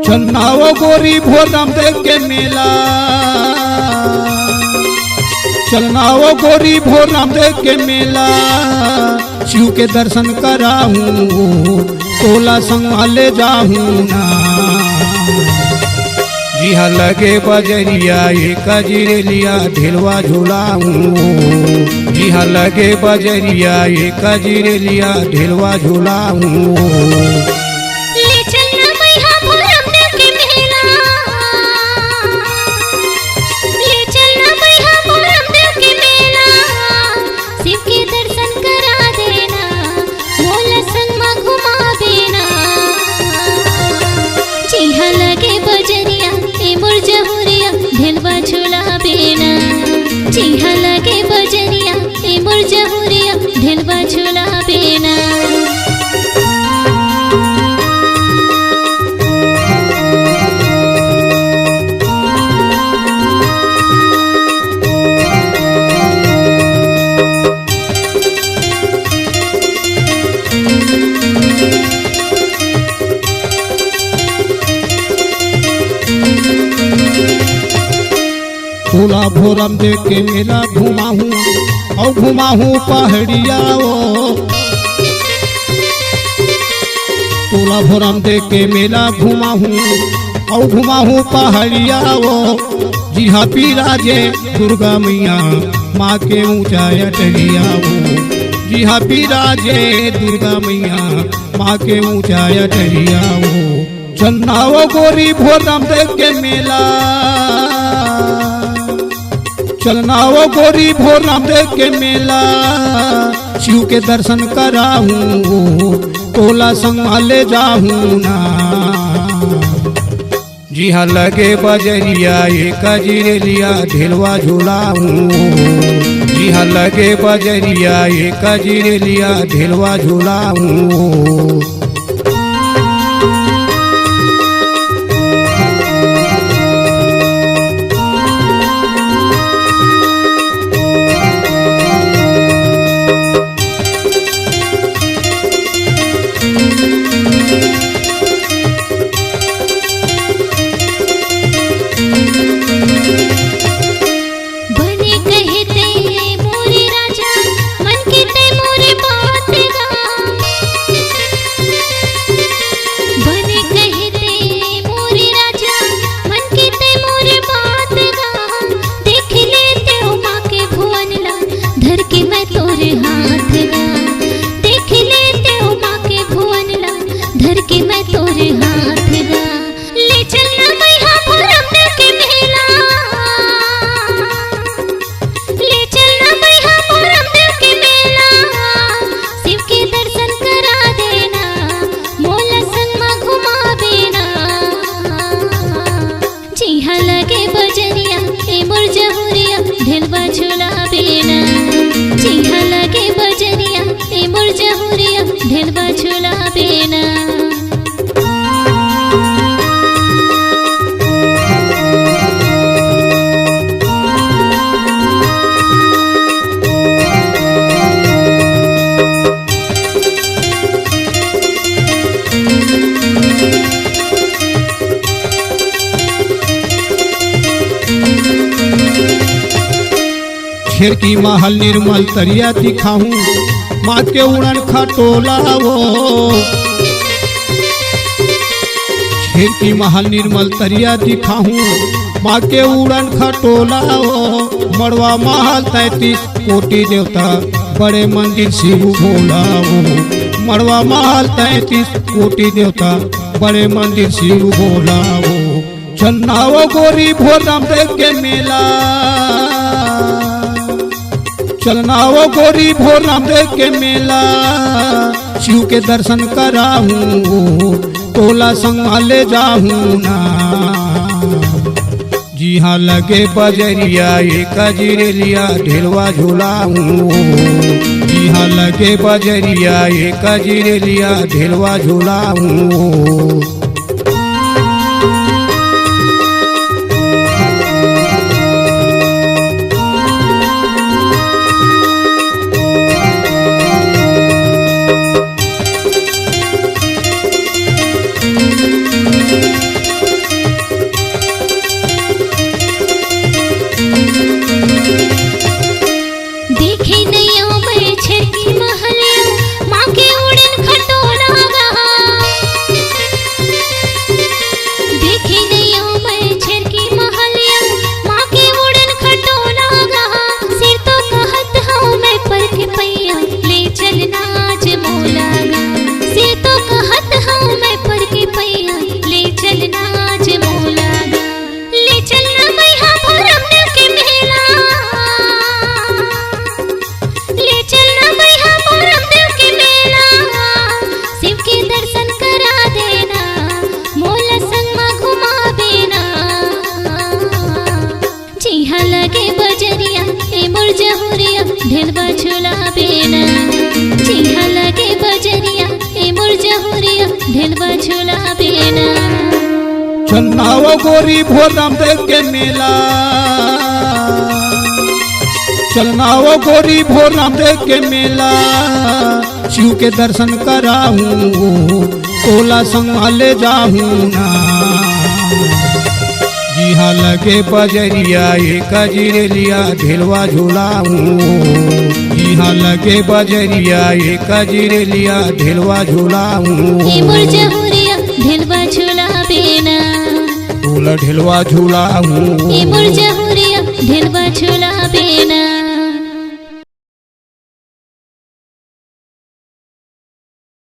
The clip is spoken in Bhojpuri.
चलना वो गोरी भोर रामदेव के मेला, चलना वो गोरी भोर रामदेव के मेला, शिव के दर्शन कराऊं तोला संग ले जाऊं ना। जी हाँ लगे बजरिया एक जिरेलिया ढेलवा झूलाऊं, जी हाँ लगे बजरिया एक जिरेलिया ढेलवा झूलाऊं। ढेलवा झूला बेना, चिहा लगे बजरिया ए मोर जहुरिया ढेलवा झूला बेना। तोला भोर रामदेव के मेला घुमाऊं और घुमाऊं पहाड़िया वो, तोला भोर रामदेव के मेला घुमाऊं और घुमाऊं पहाड़िया वो। जी हाँ पीराजे दुर्गा मैया माँ के ऊंचा अटरिया वो, जी हाँ पीराजे दुर्गा मैया माँ के ऊंचा अटरिया वो। चलना वो गोरी भोर रामदेव के मेला, चलना वो गोरी भोर रामदेव के मेला, शिव के दर्शन कराऊं तोला संग ले जाऊं ना। जी हाँ लगे बजरिया एक जिरेलिया ढेलवा झूलाऊं, जी हाँ लगे बजरिया एक जिरेलिया ढेलवा झूलाऊं। ढेलवा झूला बेना, चिहा लगे बजरिया ए मोर जहुरिया ढेलवा झूला बेना। शेर की महल निर्मल तरिया दिखाऊं माँ के उड़न खटोला वो, शेर की महल निर्मल तरिया दिखाऊं माँ के उड़न खटोला वो। मड़वा महल 33 कोटि देवता बड़े मंदिर शिव भोला वो, मड़वा महल 33 कोटि देवता बड़े मंदिर शिव भोला वो। चलना वो गोरी भोर रामदेव के मेला, चलना वो गोरी भोर रामदेव के मेला, शिव के दर्शन कराऊं तोला संग ले जाऊं ना। जी हाँ लगे बजरिया एक जिरेलिया ढेलवा झूलाऊं, जी हाँ लगे बजरिया एक जिरेलिया ढेलवा झूलाऊं। झूला बेना चिहा लगे बजरिया ए मोर जहुरिया ढेलवा झूला बेना चन्नाव गोरी भोर रामदेव के मेला चलनाओ गोरी भोर रामदेव के मेला शिव के दर्शन कराऊं तोला संभाले जाऊं ना जिहा लगे बजरिया एक जिरेलिया ढेलवा झूलाऊं जिहा लगे बजरिया एक जिरेलिया ढेलवा झूलाऊं ए मोर जहुरिया ढेलवा झूला बेना तोला ढेलवा झूलाऊं ए मोर जहुरिया ढेलवा झूला बेना।